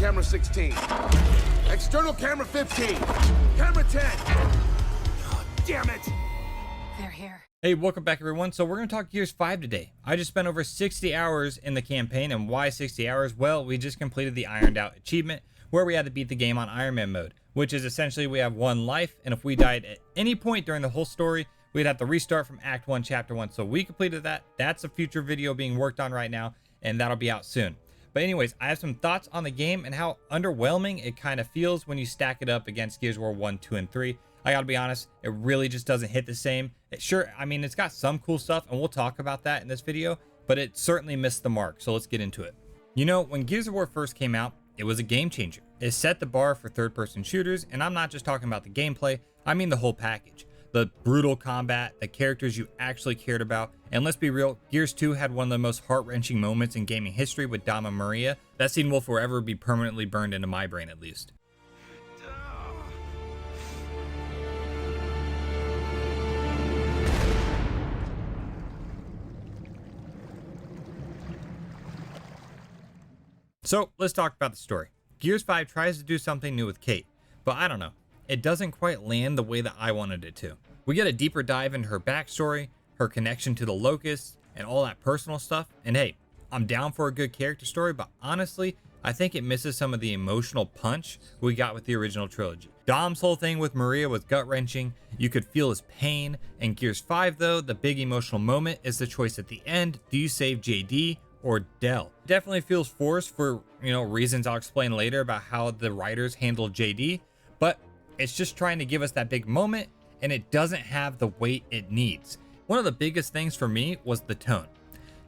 camera 16. External camera 15. Camera 10. Oh, damn it. They're here. Hey, welcome back everyone. So we're going to talk Gears 5 today. I just spent over 60 hours in the campaign, and why 60 hours? Well, we just completed the Ironed Out achievement where we had to beat the game on Iron Man mode, which is essentially we have one life, and if we died at any point during the whole story, we'd have to restart from Act 1, Chapter 1. So we completed that. That's a future video being worked on right now, and that'll be out soon. But anyways, I have some thoughts on the game and how underwhelming it kind of feels when you stack it up against Gears of War 1, 2, and 3. I gotta be honest, it really just doesn't hit the same. I mean, it's got some cool stuff, and we'll talk about that in this video, but it certainly missed the mark, so let's get into it. You know, when Gears of War first came out, it was a game changer. It set the bar for third-person shooters, and I'm not just talking about the gameplay, I mean the whole package. The brutal combat, the characters you actually cared about, and let's be real, Gears 2 had one of the most heart-wrenching moments in gaming history with Dom and Maria. That scene will forever be permanently burned into my brain, at least. So let's talk about the story. Gears 5 tries to do something new with Kate, but I don't know. It doesn't quite land the way that I wanted it to. We get a deeper dive into her backstory, her connection to the Locusts, and all that personal stuff. And hey, I'm down for a good character story, but honestly, I think it misses some of the emotional punch we got with the original trilogy. Dom's whole thing with Maria was gut-wrenching. You could feel his pain. In Gears 5 though, the big emotional moment is the choice at the end. Do you save JD or Del? Definitely feels forced for, reasons I'll explain later about how the writers handled JD, but it's just trying to give us that big moment, and it doesn't have the weight it needs. One of the biggest things for me was the tone.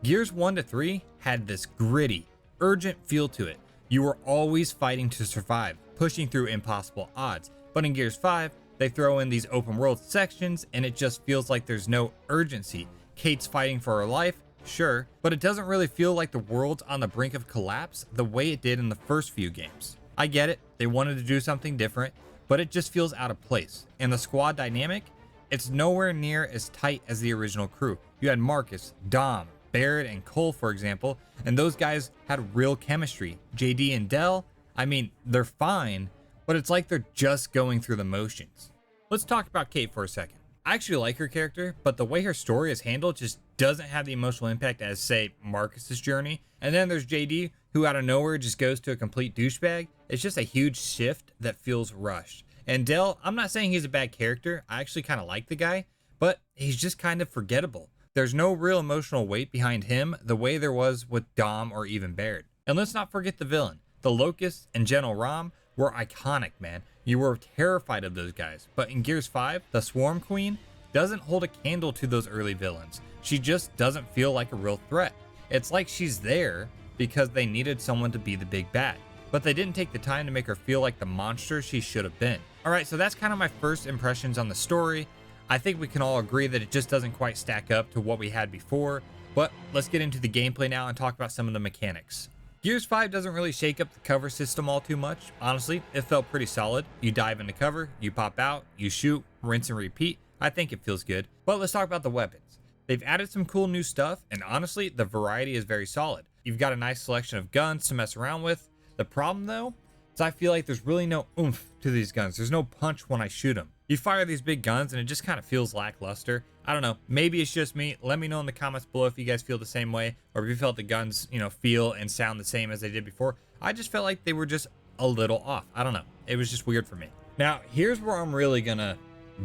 Gears 1 to 3 had this gritty, urgent feel to it. You were always fighting to survive, pushing through impossible odds. But in Gears 5, they throw in these open world sections, and it just feels like there's no urgency. Kate's fighting for her life, sure, but it doesn't really feel like the world's on the brink of collapse the way it did in the first few games. I get it, they wanted to do something different, but it just feels out of place. And the squad dynamic, it's nowhere near as tight as the original crew. You had Marcus, Dom, Barrett, and Cole, for example, and those guys had real chemistry. JD and Del, I mean, they're fine, but it's like they're just going through the motions. Let's talk about Kate for a second. I actually like her character, but the way her story is handled just doesn't have the emotional impact as, say, Marcus's journey. And then there's JD, who out of nowhere just goes to a complete douchebag. It's just a huge shift that feels rushed. And Del, I'm not saying he's a bad character. I actually kind of like the guy, but he's just kind of forgettable. There's no real emotional weight behind him the way there was with Dom or even Barrett. And let's not forget the villain. The Locusts and General Rom were iconic, man. You were terrified of those guys. But in Gears 5, the Swarm Queen doesn't hold a candle to those early villains. She just doesn't feel like a real threat. It's like she's there because they needed someone to be the big bad, but they didn't take the time to make her feel like the monster she should have been. Alright, so that's kind of my first impressions on the story. I think we can all agree that it just doesn't quite stack up to what we had before, but let's get into the gameplay now and talk about some of the mechanics. Gears 5 doesn't really shake up the cover system all too much. Honestly, it felt pretty solid. You dive into cover, you pop out, you shoot, rinse and repeat. I think it feels good. But let's talk about the weapons. They've added some cool new stuff, and honestly, the variety is very solid. You've got a nice selection of guns to mess around with. The problem though, is I feel like there's really no oomph to these guns. There's no punch when I shoot them. You fire these big guns and it just kind of feels lackluster. I don't know, maybe it's just me. Let me know in the comments below if you guys feel the same way, or if you felt the guns, feel and sound the same as they did before. I just felt like they were just a little off. I don't know, it was just weird for me. Now, here's where I'm really gonna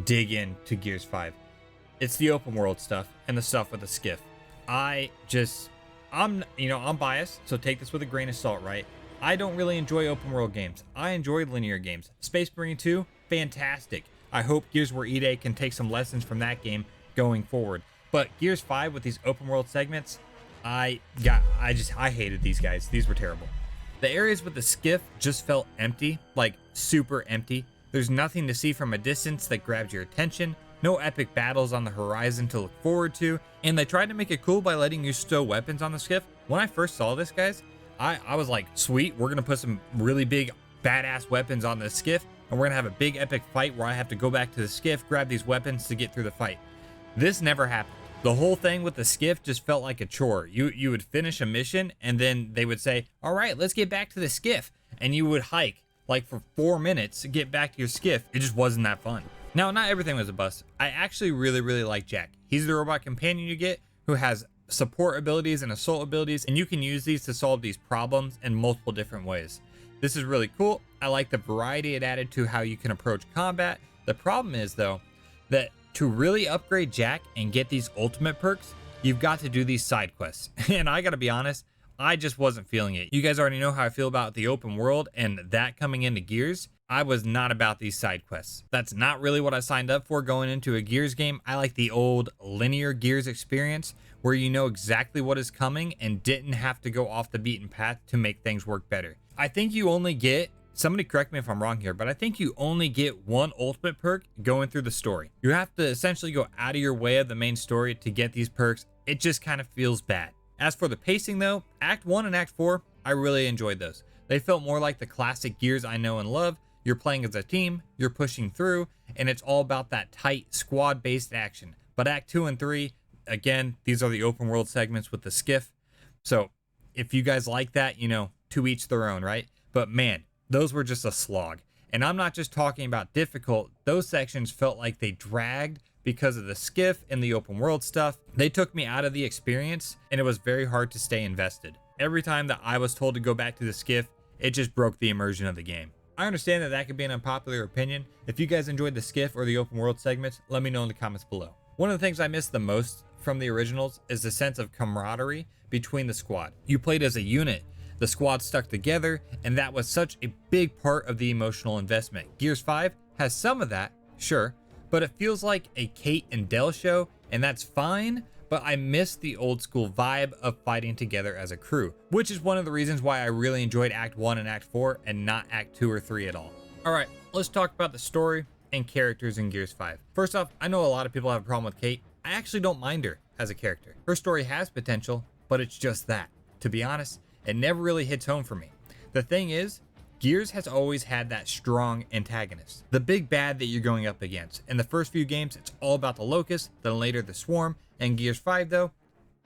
dig into Gears 5. It's the open world stuff and the stuff with the skiff. I'm biased, so take this with a grain of salt, right? I don't really enjoy open world games. I enjoy linear games. Space Marine 2, fantastic. I hope Gears of War eday can take some lessons from that game going forward. But Gears 5 with these open world segments, I hated these guys. These were terrible. The areas with the skiff just felt empty, like super empty. There's nothing to see from a distance that grabs your attention. No epic battles on the horizon to look forward to. And they tried to make it cool by letting you stow weapons on the skiff. When I first saw this, guys, I was like, sweet, we're gonna put some really big badass weapons on the skiff, and we're gonna have a big epic fight where I have to go back to the skiff, grab these weapons to get through the fight. This never happened. The whole thing with the skiff just felt like a chore. You would finish a mission and then they would say, all right, let's get back to the skiff. And you would hike like for 4 minutes to get back to your skiff. It just wasn't that fun. Now, not everything was a bust. I actually really like Jack. He's the robot companion you get who has support abilities and assault abilities, and you can use these to solve these problems in multiple different ways. This is really cool. I like the variety it added to how you can approach combat. The problem is though, that to really upgrade Jack and get these ultimate perks, you've got to do these side quests. And I gotta be honest, I just wasn't feeling it. You guys already know how I feel about the open world and that coming into Gears. I was not about these side quests. That's not really what I signed up for going into a Gears game. I like the old linear Gears experience where you know exactly what is coming and didn't have to go off the beaten path to make things work better. I think you only get, somebody correct me if I'm wrong here, but I think you only get one ultimate perk going through the story. You have to essentially go out of your way of the main story to get these perks. It just kind of feels bad. As for the pacing though, Act 1 and Act 4, I really enjoyed those. They felt more like the classic Gears I know and love. You're playing as a team, you're pushing through, and it's all about that tight squad-based action. But Act 2 and 3, again, these are the open world segments with the skiff. So if you guys like that, you know, to each their own, right? But man, those were just a slog. And I'm not just talking about difficult. Those sections felt like they dragged because of the skiff and the open world stuff. They took me out of the experience and it was very hard to stay invested. Every time that I was told to go back to the skiff, it just broke the immersion of the game. I understand that that could be an unpopular opinion. If you guys enjoyed the skiff or the open world segments, let me know in the comments below. One of the things I missed the most from the originals is the sense of camaraderie between the squad. You played as a unit, the squad stuck together, and that was such a big part of the emotional investment. Gears 5 has some of that, sure, but it feels like a Kate and Del show, and that's fine, but I miss the old school vibe of fighting together as a crew, which is one of the reasons why I really enjoyed Act 1 and Act 4 and not Act 2 or 3 at all. Alright, let's talk about the story and characters in Gears 5. First off, I know a lot of people have a problem with Kate. I actually don't mind her as a character. Her story has potential, but it's just that. To be honest, it never really hits home for me. The thing is, Gears has always had that strong antagonist, the big bad that you're going up against. In the first few games, it's all about the Locust, then later the Swarm. And Gears 5 though,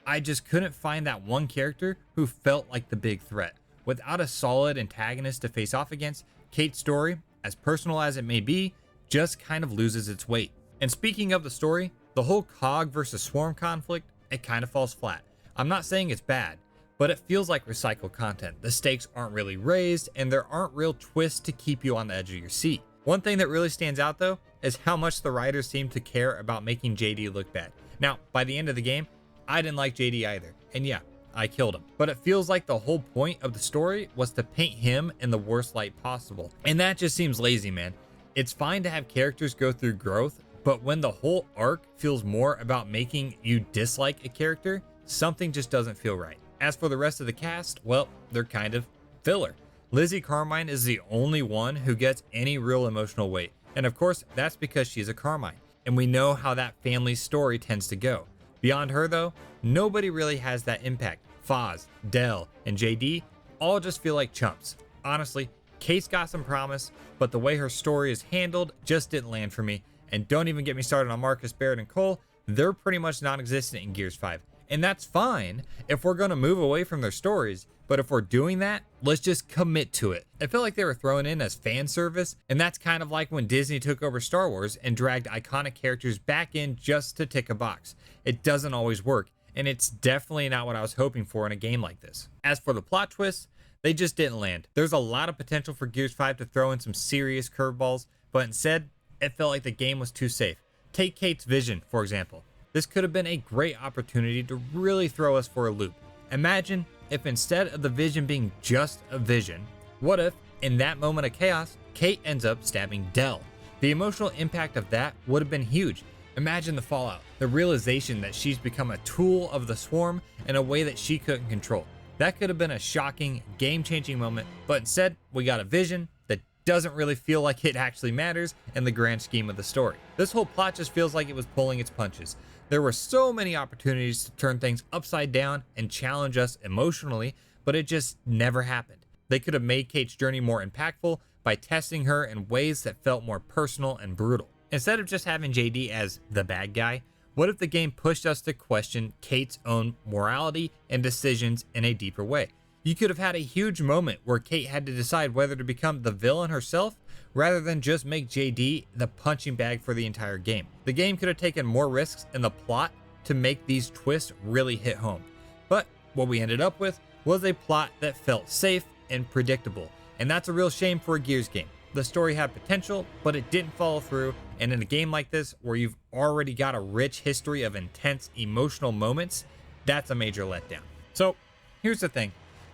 I just couldn't find that one character who felt like the big threat. Without a solid antagonist to face off against, Kate's story, as personal as it may be, just kind of loses its weight. And speaking of the story, the whole COG versus Swarm conflict, it kind of falls flat. I'm not saying it's bad, but it feels like recycled content. The stakes aren't really raised and there aren't real twists to keep you on the edge of your seat. One thing that really stands out though is how much the writers seem to care about making JD look bad. Now, by the end of the game, I didn't like JD either, and yeah, I killed him. But it feels like the whole point of the story was to paint him in the worst light possible. And that just seems lazy, man. It's fine to have characters go through growth, but when the whole arc feels more about making you dislike a character, something just doesn't feel right. As for the rest of the cast, well, they're kind of filler. Lizzie Carmine is the only one who gets any real emotional weight. And of course, that's because she's a Carmine. And we know how that family story tends to go. Beyond her though, nobody really has that impact. Foz, Del, and JD all just feel like chumps. Honestly, Kate's got some promise, but the way her story is handled just didn't land for me. And don't even get me started on Marcus, Barrett, and Cole. They're pretty much non-existent in Gears 5. And that's fine if we're going to move away from their stories, but if we're doing that, let's just commit to it. I feel like they were thrown in as fan service, and that's kind of like when Disney took over Star Wars and dragged iconic characters back in just to tick a box. It doesn't always work, and it's definitely not what I was hoping for in a game like this. As for the plot twists, they just didn't land. There's a lot of potential for Gears 5 to throw in some serious curveballs, but instead, it felt like the game was too safe. Take Kate's vision, for example. This could have been a great opportunity to really throw us for a loop. Imagine if instead of the vision being just a vision, what if, in that moment of chaos, Kate ends up stabbing Del? The emotional impact of that would have been huge. Imagine the fallout, the realization that she's become a tool of the Swarm in a way that she couldn't control. That could have been a shocking, game-changing moment, but instead, we got a vision that doesn't really feel like it actually matters in the grand scheme of the story. This whole plot just feels like it was pulling its punches. There were so many opportunities to turn things upside down and challenge us emotionally, but it just never happened. They could have made Kate's journey more impactful by testing her in ways that felt more personal and brutal. Instead of just having JD as the bad guy, What if the game pushed us to question Kate's own morality and decisions in a deeper way? You could have had a huge moment where Kate had to decide whether to become the villain herself rather than just make JD the punching bag for the entire game. The game could have taken more risks in the plot to make these twists really hit home. But what we ended up with was a plot that felt safe and predictable, and that's a real shame for a Gears game. The story had potential, but it didn't follow through, and in a game like this, where you've already got a rich history of intense emotional moments, that's a major letdown. So, here's the thing.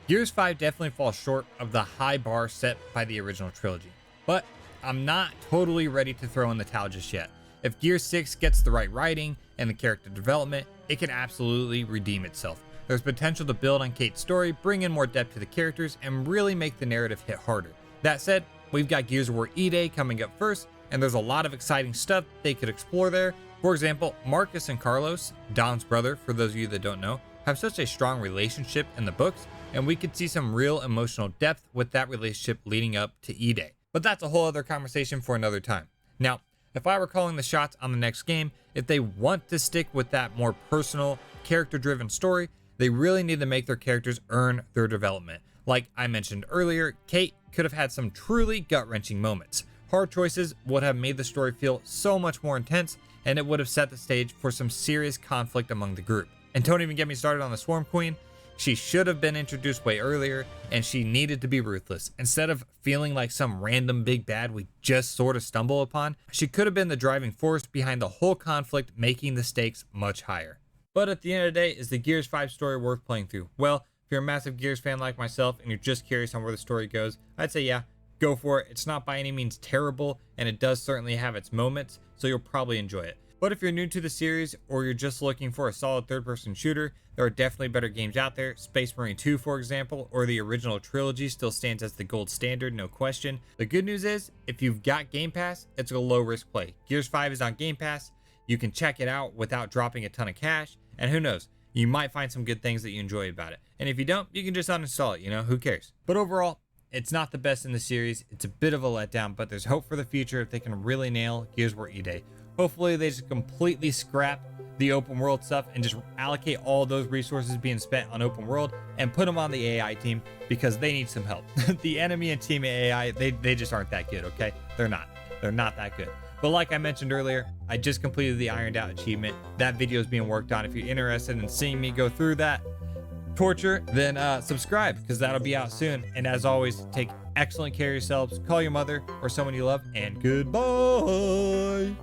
Gears 5 definitely falls short of the high bar set by the original trilogy, but I'm not totally ready to throw in the towel just yet. If Gears 6 gets the right writing and the character development, it can absolutely redeem itself. There's potential to build on Kate's story, bring in more depth to the characters, and really make the narrative hit harder. That said, we've got Gears of War eday coming up first, and there's a lot of exciting stuff they could explore there. For example, Marcus and Carlos, Dom's brother, for those of you that don't know, have such a strong relationship in the books, and we could see some real emotional depth with that relationship leading up to eday. But that's a whole other conversation for another time. Now, if I were calling the shots on the next game, if they want to stick with that more personal, character-driven story, they really need to make their characters earn their development. Like I mentioned earlier, Kate could have had some truly gut-wrenching moments. Hard choices would have made the story feel so much more intense, and it would have set the stage for some serious conflict among the group. And don't even get me started on the Swarm Queen. She should have been introduced way earlier, and she needed to be ruthless. Instead of feeling like some random big bad we just sort of stumble upon, she could have been the driving force behind the whole conflict, making the stakes much higher. But at the end of the day, is the Gears 5 story worth playing through? Well, if you're a massive Gears fan like myself and you're just curious on where the story goes, I'd say yeah, go for it. It's not by any means terrible, and it does certainly have its moments, so you'll probably enjoy it. But if you're new to the series or you're just looking for a solid third-person shooter, there are definitely better games out there. Space Marine 2, for example, or the original trilogy still stands as the gold standard, no question. The good news is, if you've got Game Pass, it's a low-risk play. Gears 5 is on Game Pass. You can check it out without dropping a ton of cash, and who knows, you might find some good things that you enjoy about it. And if you don't, you can just uninstall it, who cares? But overall, it's not the best in the series. It's a bit of a letdown, but there's hope for the future if they can really nail Gears of War eday. Hopefully they just completely scrap the open world stuff and just allocate all those resources being spent on open world and put them on the AI team, because they need some help. The enemy and team AI, they just aren't that good, okay? They're not that good. But like I mentioned earlier, I just completed the Ironed Out achievement. That video is being worked on. If you're interested in seeing me go through that torture, then subscribe, because that'll be out soon. And as always, take excellent care of yourselves, call your mother or someone you love, and goodbye.